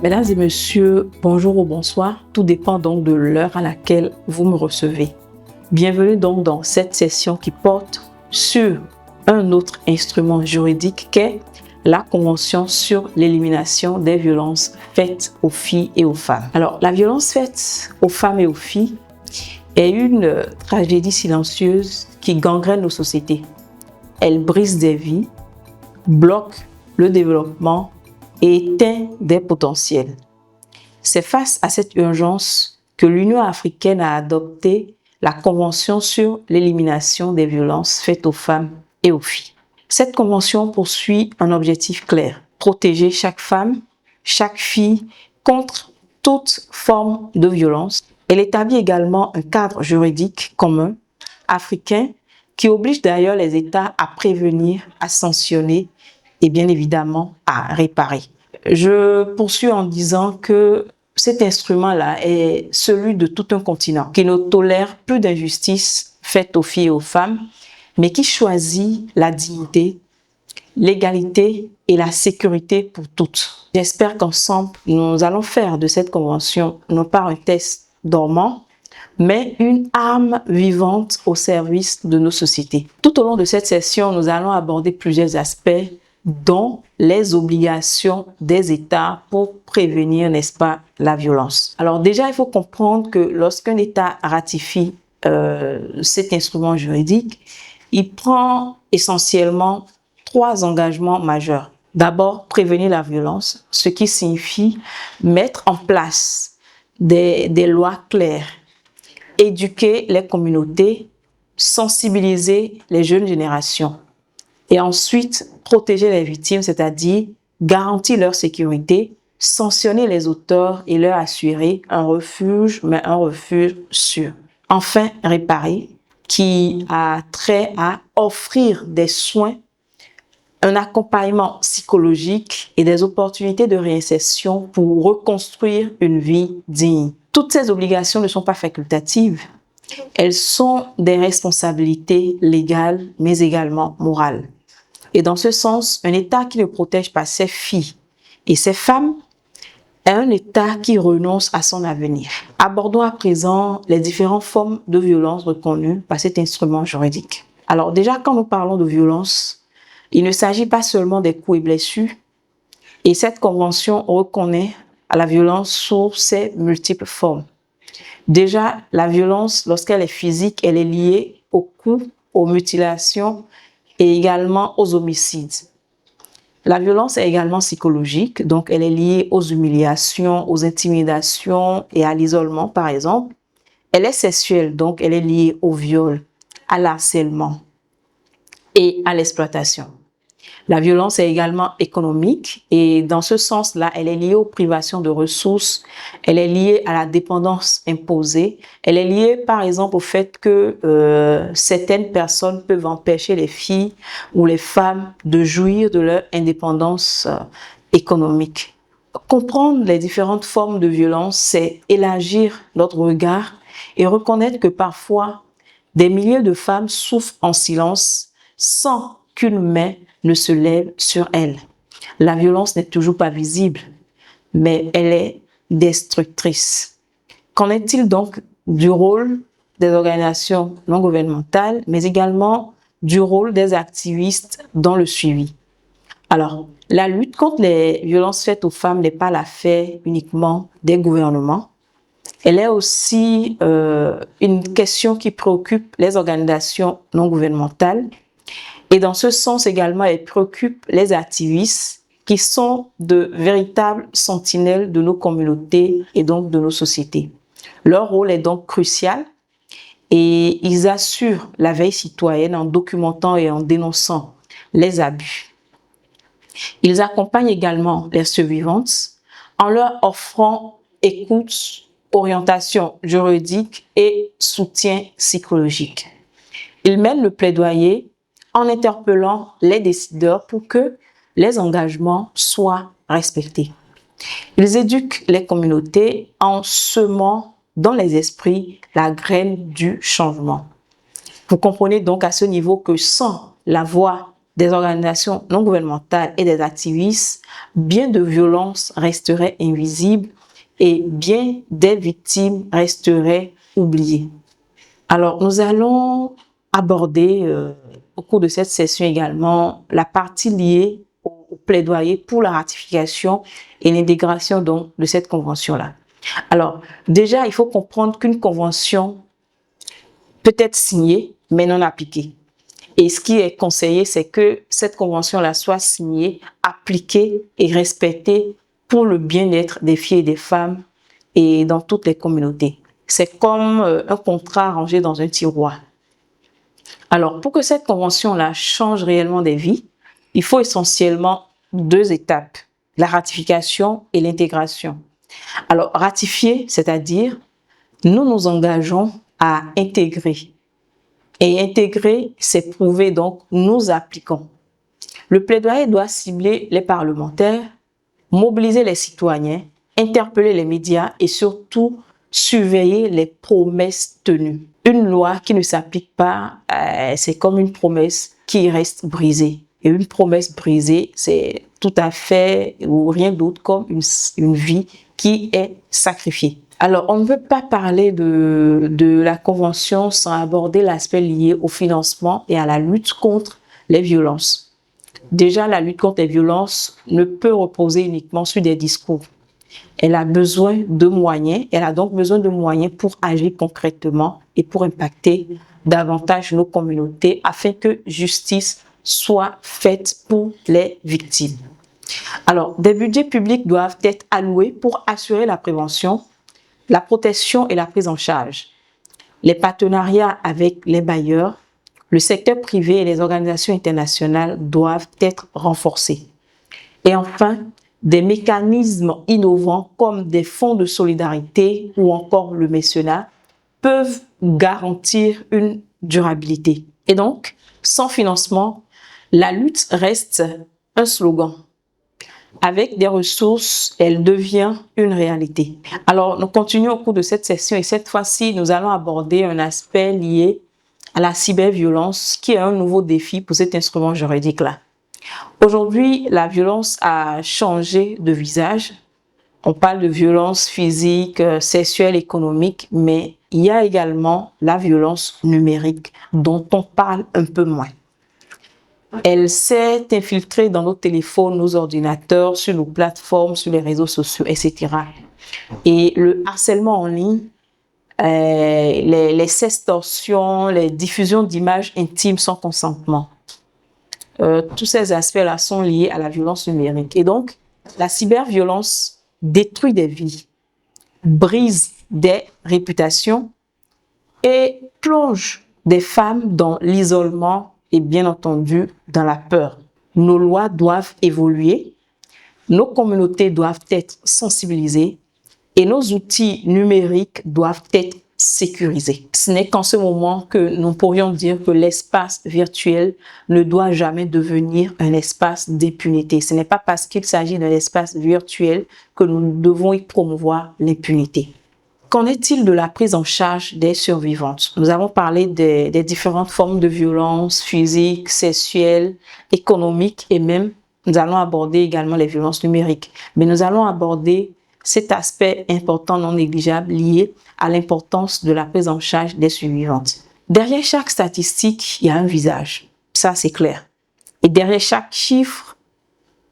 Mesdames et messieurs, bonjour ou bonsoir, tout dépend donc de l'heure à laquelle vous me recevez. Bienvenue donc dans cette session qui porte sur un autre instrument juridique qu'est la Convention sur l'élimination des violences faites aux filles et aux femmes. Alors, la violence faite aux femmes et aux filles est une tragédie silencieuse qui gangrène nos sociétés. Elle brise des vies, bloque le développement et éteint des potentiels. C'est face à cette urgence que l'Union africaine a adopté la Convention sur l'élimination des violences faites aux femmes et aux filles. Cette convention poursuit un objectif clair: protéger chaque femme, chaque fille contre toute forme de violence. Elle établit également un cadre juridique commun africain qui oblige d'ailleurs les États à prévenir, à sanctionner et bien évidemment à réparer. Je poursuis en disant que cet instrument-là est celui de tout un continent qui ne tolère plus d'injustices faites aux filles et aux femmes, mais qui choisit la dignité, l'égalité et la sécurité pour toutes. J'espère qu'ensemble, nous allons faire de cette convention non pas un texte dormant, mais une arme vivante au service de nos sociétés. Tout au long de cette session, nous allons aborder plusieurs aspects, dont les obligations des États pour prévenir, n'est-ce pas, la violence. Alors déjà, il faut comprendre que lorsqu'un État ratifie cet instrument juridique, il prend essentiellement 3 engagements majeurs. D'abord, prévenir la violence, ce qui signifie mettre en place des lois claires, éduquer les communautés, sensibiliser les jeunes générations. Et ensuite, protéger les victimes, c'est-à-dire garantir leur sécurité, sanctionner les auteurs et leur assurer un refuge, mais un refuge sûr. Enfin, réparer, qui a trait à offrir des soins, un accompagnement psychologique et des opportunités de réinsertion pour reconstruire une vie digne. Toutes ces obligations ne sont pas facultatives. Elles sont des responsabilités légales, mais également morales. Et dans ce sens, un État qui ne protège pas ses filles et ses femmes est un État qui renonce à son avenir. Abordons à présent les différentes formes de violence reconnues par cet instrument juridique. Alors déjà, quand nous parlons de violence, il ne s'agit pas seulement des coups et blessures. Et cette convention reconnaît la violence sous ses multiples formes. Déjà, la violence, lorsqu'elle est physique, elle est liée aux coups, aux mutilations et également aux homicides. La violence est également psychologique, donc elle est liée aux humiliations, aux intimidations et à l'isolement, par exemple. Elle est sexuelle, donc elle est liée au viol, à l'harcèlement et à l'exploitation. La violence est également économique et dans ce sens-là, elle est liée aux privations de ressources, elle est liée à la dépendance imposée, elle est liée par exemple au fait que certaines personnes peuvent empêcher les filles ou les femmes de jouir de leur indépendance économique. Comprendre les différentes formes de violence, c'est élargir notre regard et reconnaître que parfois, des milliers de femmes souffrent en silence sans qu'une main ne se lève sur elles. La violence n'est toujours pas visible, mais elle est destructrice. Qu'en est-il donc du rôle des organisations non gouvernementales, mais également du rôle des activistes dans le suivi? Alors, la lutte contre les violences faites aux femmes n'est pas l'affaire uniquement des gouvernements. Elle est aussi une question qui préoccupe les organisations non gouvernementales. Et dans ce sens également, elle préoccupe les activistes qui sont de véritables sentinelles de nos communautés et donc de nos sociétés. Leur rôle est donc crucial et ils assurent la veille citoyenne en documentant et en dénonçant les abus. Ils accompagnent également les survivantes en leur offrant écoute, orientation juridique et soutien psychologique. Ils mènent le plaidoyer en interpellant les décideurs pour que les engagements soient respectés. Ils éduquent les communautés en semant dans les esprits la graine du changement. Vous comprenez donc à ce niveau que sans la voix des organisations non gouvernementales et des activistes, bien de violences resteraient invisibles et bien des victimes resteraient oubliées. Alors, nous allons aborder au cours de cette session également la partie liée au plaidoyer pour la ratification et l'intégration donc de cette convention-là. Alors, déjà, il faut comprendre qu'une convention peut être signée, mais non appliquée. Et ce qui est conseillé, c'est que cette convention-là soit signée, appliquée et respectée pour le bien-être des filles et des femmes et dans toutes les communautés. C'est comme un contrat rangé dans un tiroir. Alors, pour que cette convention-là change réellement des vies, il faut essentiellement 2 étapes, la ratification et l'intégration. Alors, ratifier, c'est-à-dire, nous nous engageons à intégrer. Et intégrer, c'est prouver, donc nous appliquons. Le plaidoyer doit cibler les parlementaires, mobiliser les citoyens, interpeller les médias et surtout surveiller les promesses tenues. Une loi qui ne s'applique pas, c'est comme une promesse qui reste brisée. Et une promesse brisée, c'est tout à fait ou rien d'autre comme une vie qui est sacrifiée. Alors, on ne peut pas parler de la Convention sans aborder l'aspect lié au financement et à la lutte contre les violences. Déjà, la lutte contre les violences ne peut reposer uniquement sur des discours. Elle a besoin de moyens, elle a donc besoin de moyens pour agir concrètement et pour impacter davantage nos communautés afin que justice soit faite pour les victimes. Alors, des budgets publics doivent être alloués pour assurer la prévention, la protection et la prise en charge. Les partenariats avec les bailleurs, le secteur privé et les organisations internationales doivent être renforcés. Et enfin, des mécanismes innovants comme des fonds de solidarité ou encore le mécénat peuvent garantir une durabilité. Et donc, sans financement, la lutte reste un slogan. Avec des ressources, elle devient une réalité. Alors, nous continuons au cours de cette session et cette fois-ci, nous allons aborder un aspect lié à la cyberviolence qui est un nouveau défi pour cet instrument juridique-là. Aujourd'hui, la violence a changé de visage. On parle de violence physique, sexuelle, économique, mais il y a également la violence numérique dont on parle un peu moins. Elle s'est infiltrée dans nos téléphones, nos ordinateurs, sur nos plateformes, sur les réseaux sociaux, etc. Et le harcèlement en ligne, les sextorsions, les diffusions d'images intimes sans consentement, tous ces aspects-là sont liés à la violence numérique. Et donc, la cyberviolence détruit des vies, brise des réputations et plonge des femmes dans l'isolement et bien entendu dans la peur. Nos lois doivent évoluer, nos communautés doivent être sensibilisées et nos outils numériques doivent être sécurisés. Ce n'est qu'en ce moment que nous pourrions dire que l'espace virtuel ne doit jamais devenir un espace d'impunité. Ce n'est pas parce qu'il s'agit d'un espace virtuel que nous devons y promouvoir l'impunité. Qu'en est-il de la prise en charge des survivantes? Nous avons parlé des différentes formes de violence physique, sexuelle, économique et même nous allons aborder également les violences numériques. Mais nous allons aborder cet aspect important non négligeable lié à l'importance de la prise en charge des survivantes. Derrière chaque statistique, il y a un visage. Ça, c'est clair. Et derrière chaque chiffre,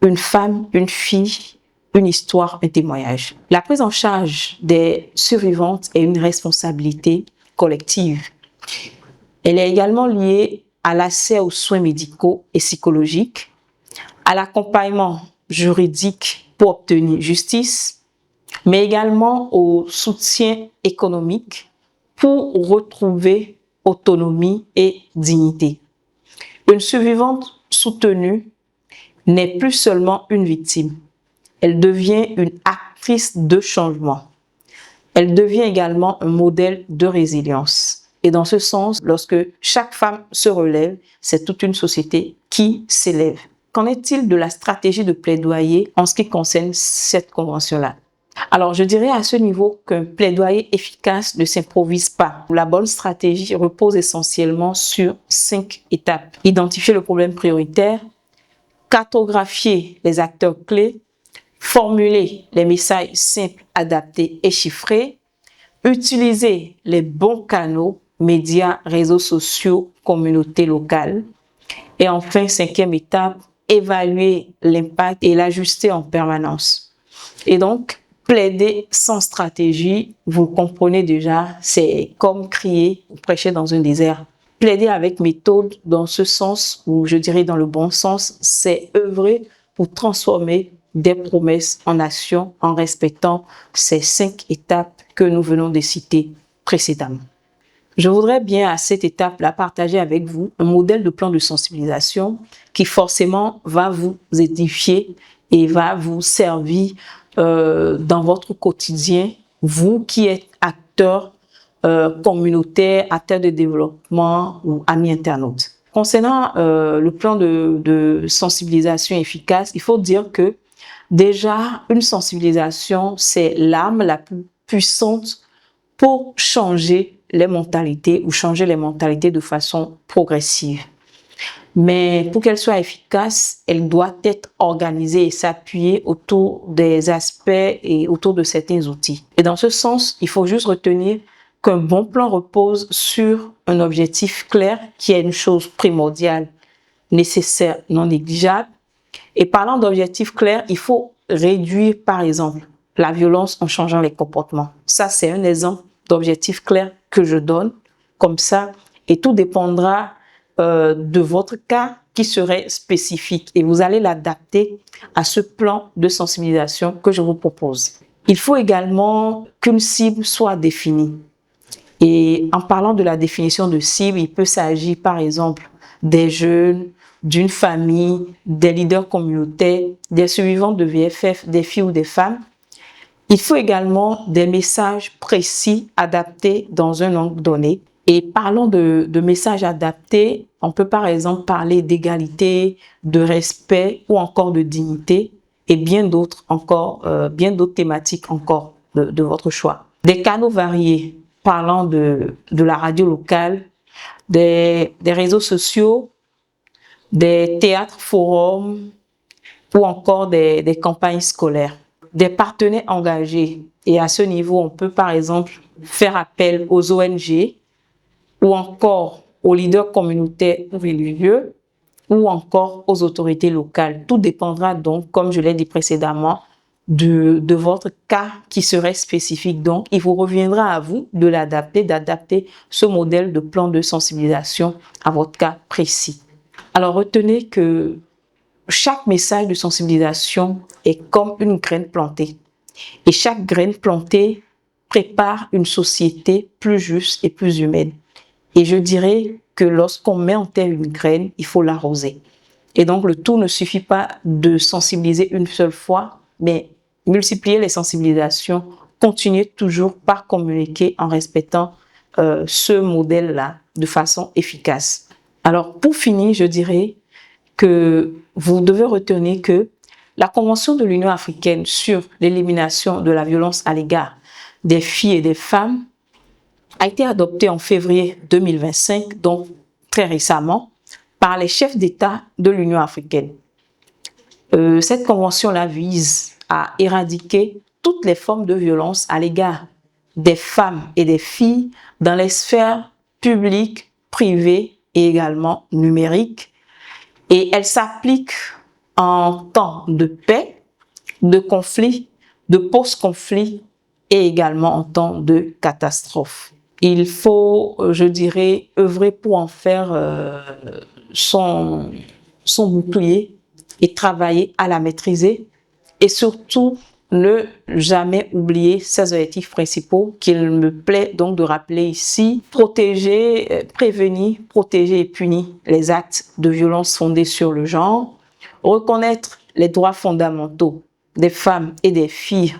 une femme, une fille, une histoire, un témoignage. La prise en charge des survivantes est une responsabilité collective. Elle est également liée à l'accès aux soins médicaux et psychologiques, à l'accompagnement juridique pour obtenir justice, mais également au soutien économique pour retrouver autonomie et dignité. Une survivante soutenue n'est plus seulement une victime. Elle devient une actrice de changement. Elle devient également un modèle de résilience. Et dans ce sens, lorsque chaque femme se relève, c'est toute une société qui s'élève. Qu'en est-il de la stratégie de plaidoyer en ce qui concerne cette convention-là? Alors, je dirais à ce niveau qu'un plaidoyer efficace ne s'improvise pas. La bonne stratégie repose essentiellement sur 5 étapes. Identifier le problème prioritaire, cartographier les acteurs clés, formuler les messages simples, adaptés et chiffrés, utiliser les bons canaux, médias, réseaux sociaux, communautés locales. Et enfin, 5e étape, évaluer l'impact et l'ajuster en permanence. Et donc, plaider sans stratégie, vous comprenez déjà, c'est comme crier ou prêcher dans un désert. Plaider avec méthode dans ce sens, ou je dirais dans le bon sens, c'est œuvrer pour transformer des promesses en action en respectant ces 5 étapes que nous venons de citer précédemment. Je voudrais bien à cette étape-là partager avec vous un modèle de plan de sensibilisation qui forcément va vous édifier et va vous servir dans votre quotidien, vous qui êtes acteur communautaire, acteur de développement ou ami internaute. Concernant le plan de sensibilisation efficace, il faut dire que déjà, une sensibilisation, c'est l'arme la plus puissante pour changer les mentalités ou changer les mentalités de façon progressive. Mais pour qu'elle soit efficace, elle doit être organisée et s'appuyer autour des aspects et autour de certains outils. Et dans ce sens, il faut juste retenir qu'un bon plan repose sur un objectif clair qui est une chose primordiale, nécessaire, non négligeable. Et parlant d'objectifs clairs, il faut réduire, par exemple, la violence en changeant les comportements. Ça, c'est un exemple d'objectif clair que je donne comme ça. Et tout dépendra de votre cas qui serait spécifique. Et vous allez l'adapter à ce plan de sensibilisation que je vous propose. Il faut également qu'une cible soit définie. Et en parlant de la définition de cible, il peut s'agir par exemple des jeunes, d'une famille, des leaders communautaires, des survivants de VFF, des filles ou des femmes. Il faut également des messages précis adaptés dans un angle donné. Et parlons de messages adaptés, on peut par exemple parler d'égalité, de respect ou encore de dignité et bien d'autres encore, bien d'autres thématiques encore de votre choix. Des canaux variés, parlant de la radio locale, des réseaux sociaux, des théâtres forums ou encore des campagnes scolaires. Des partenaires engagés. Et à ce niveau, on peut par exemple faire appel aux ONG ou encore aux leaders communautaires ou religieux ou encore aux autorités locales. Tout dépendra donc, comme je l'ai dit précédemment, de votre cas qui serait spécifique. Donc, il vous reviendra à vous de l'adapter, d'adapter ce modèle de plan de sensibilisation à votre cas précis. Alors, retenez que chaque message de sensibilisation est comme une graine plantée. Et chaque graine plantée prépare une société plus juste et plus humaine. Et je dirais que lorsqu'on met en terre une graine, il faut l'arroser. Et donc, le tout ne suffit pas de sensibiliser une seule fois, mais multiplier les sensibilisations, continuer toujours par communiquer en respectant ce modèle-là de façon efficace. Alors, pour finir, je dirais que vous devez retenir que la Convention de l'Union africaine sur l'élimination de la violence à l'égard des filles et des femmes a été adoptée en février 2025, donc très récemment, par les chefs d'État de l'Union africaine. Cette convention-là vise à éradiquer toutes les formes de violence à l'égard des femmes et des filles dans les sphères publiques, privées et également numériques. Et elle s'applique en temps de paix, de conflit, de post-conflit et également en temps de catastrophe. Il faut, je dirais, œuvrer pour en faire son bouclier et travailler à la maîtriser et surtout ne jamais oublier ses objectifs principaux qu'il me plaît donc de rappeler ici. Protéger, prévenir, protéger et punir les actes de violence fondés sur le genre. Reconnaître les droits fondamentaux des femmes et des filles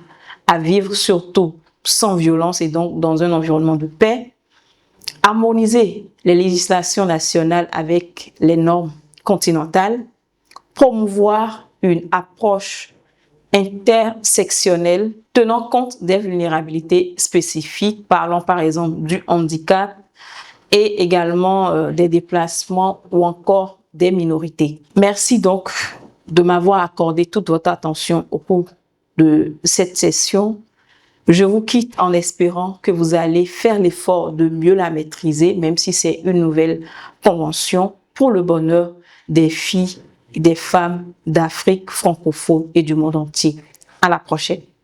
à vivre surtout sans violence et donc dans un environnement de paix. Harmoniser les législations nationales avec les normes continentales. Promouvoir une approche intersectionnelle tenant compte des vulnérabilités spécifiques, parlant par exemple du handicap et également des déplacements ou encore des minorités. Merci donc de m'avoir accordé toute votre attention au cours de cette session. Je vous quitte en espérant que vous allez faire l'effort de mieux la maîtriser, même si c'est une nouvelle convention, pour le bonheur des filles et des femmes d'Afrique francophone et du monde entier. À la prochaine.